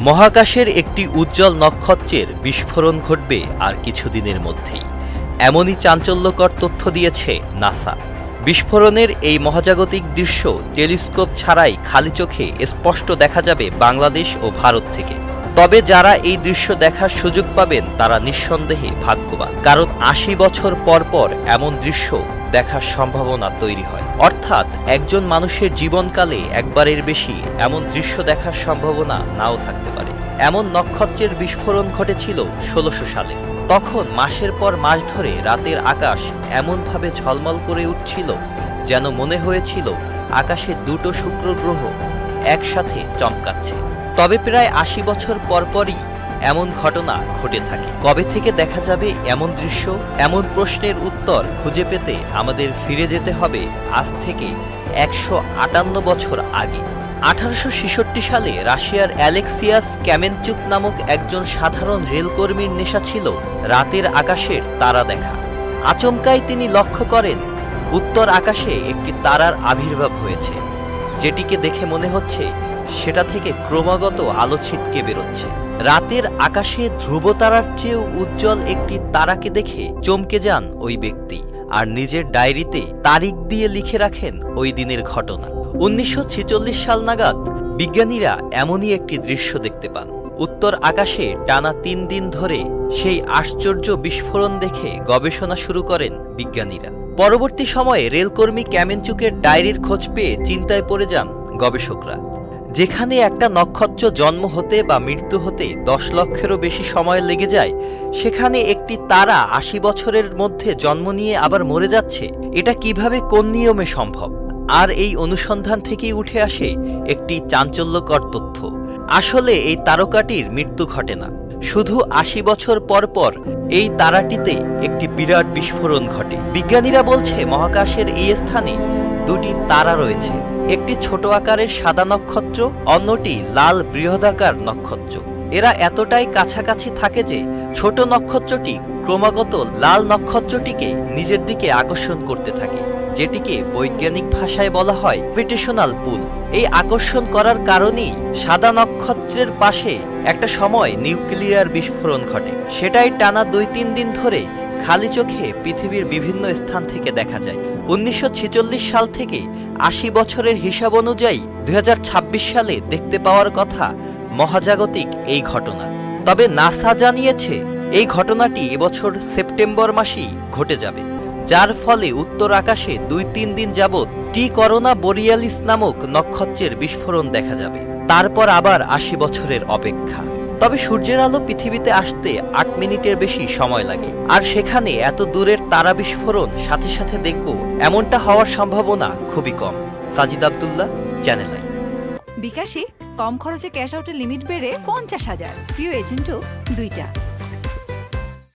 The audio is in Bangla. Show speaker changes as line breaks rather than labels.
মহাকাশের একটি উজ্জ্বল নক্ষত্রের বিস্ফোরণ ঘটবে আর কিছুদিনের মধ্যেই, এমনই চাঞ্চল্যকর তথ্য দিয়েছে নাসা। বিস্ফোরণের এই মহাজাগতিক দৃশ্য টেলিস্কোপ ছাড়াই খালি চোখে স্পষ্ট দেখা যাবে বাংলাদেশ ও ভারত থেকে। তবে যারা এই দৃশ্য দেখার সুযোগ পাবেন তারা নিঃসন্দেহে ভাগ্যবান, কারণ ৮০ বছর পর পর এমন দৃশ্য দেখার সম্ভাবনা তৈরি হয়। অর্থাৎ একজন মানুষের জীবনকালে একবারের বেশি এমন দৃশ্য দেখার সম্ভাবনা নাও থাকতে পারে। এমন নক্ষত্রের বিস্ফোরণ ঘটেছিল ১৬০০ সালে। তখন মাসের পর মাস ধরে রাতের আকাশ এমনভাবে ঝলমল করে উঠছিল যেন মনে হয়েছিল আকাশে দুটো শুক্র গ্রহ একসাথে চমকাচ্ছে। তবে প্রায় ৮০ বছর পরপরই এমন ঘটনা ঘটে থাকে। কবে থেকে দেখা যাবে এমন দৃশ্য? এমন প্রশ্নের উত্তর খুঁজে পেতে আমাদের ফিরে যেতে হবে আজ থেকে ১৫৮ বছর আগে। ১৮৬৬ সালে রাশিয়ার অ্যালেক্সিয়াস ক্যামেনচুক নামক একজন সাধারণ রেলকর্মীর নেশা ছিল রাতের আকাশের তারা দেখা। আচমকাই তিনি লক্ষ্য করেন উত্তর আকাশে একটি তারার আবির্ভাব হয়েছে, যেটিকে দেখে মনে হচ্ছে সেটা থেকে ক্রমাগত আলো ছিটকে বেরোচ্ছে। রাতের আকাশে ধ্রুবতারার চেয়েও উজ্জ্বল একটি তারাকে দেখে চমকে যান ওই ব্যক্তি, আর নিজের ডায়েরিতে তারিখ দিয়ে লিখে রাখেন ওই দিনের ঘটনা। ১৯৪৬ সাল নাগাদ বিজ্ঞানীরা এমনই একটি দৃশ্য দেখতে পান। উত্তর আকাশে টানা ৩ দিন ধরে সেই আশ্চর্য বিস্ফোরণ দেখে গবেষণা শুরু করেন বিজ্ঞানীরা। পরবর্তী সময়ে রেলকর্মী ক্যামেনচুকের ডায়েরির খোঁজ পেয়ে চিন্তায় পড়ে যান গবেষকরা। যেখানে একটা নক্ষত্র জন্ম হতে বা মৃত্যু হতে ১০ লক্ষেরও বেশি সময় লেগে যায়, সেখানে একটি তারা ৮০ বছরের মধ্যে জন্ম নিয়ে আবার মরে যাচ্ছে। এটা কিভাবে, কোন নিয়মে সম্ভব? আর এই অনুসন্ধান থেকেই উঠে আসে একটি চাঞ্চল্যকর তথ্য। আসলে এই তারকাটির মৃত্যু ঘটে না, শুধু ৮০ বছর পর পর এই তারাটিতে একটি বিরাট বিস্ফোরণ ঘটে। বিজ্ঞানীরা বলছে মহাকাশের এই স্থানে দুটি তারা রয়েছে, একটি ছোট আকারের সাদা নক্ষত্র, অন্যটি লাল বৃহদাকার নক্ষত্র। এরা এতটাই কাছাকাছি থাকে যে ছোট নক্ষত্রটি ক্রমাগত লাল নক্ষত্রটিকে নিজের দিকে আকর্ষণ করতে থাকে, যেটিকে বৈজ্ঞানিক ভাষায় বলা হয় গ্র্যাভিটেশনাল পুল। এই আকর্ষণ করার কারণেই সাদা নক্ষত্রের পাশে একটা সময় নিউক্লিয়ার বিস্ফোরণ ঘটে। সেটাই টানা ২-৩ দিন ধরে খালি চোখে পৃথিবীর বিভিন্ন স্থান থেকে দেখা যায়। ১৯৪৬ সাল থেকে ৮০ বছরের হিসাব অনুযায়ী ২০২৬ সালে দেখতে পাওয়ার কথা মহাজাগতিক এই ঘটনা। তবে নাসা জানিয়েছে এই ঘটনাটি এবছর সেপ্টেম্বর মাসেই ঘটে যাবে, যার ফলে উত্তর আকাশে ২-৩ দিন যাবৎ টি করোনা বোরিয়ালিস নামক নক্ষত্রের বিস্ফোরণ দেখা যাবে। তারপর আবার ৮০ বছরের অপেক্ষা। তবে সূর্যের আলো পৃথিবীতে আসতে ৮ মিনিটের বেশি সময় লাগে, আর সেখানে এত দূরের তারা বিস্ফোরণ সাথে সাথে দেখব এমনটা হওয়ার সম্ভাবনা খুবই কম। Sajid Abdullah, channel I.
বিকাশে কম খরচে ক্যাশ আউটের লিমিট বেড়ে ৫০,০০০, প্রিয় এজেন্টও ২টা।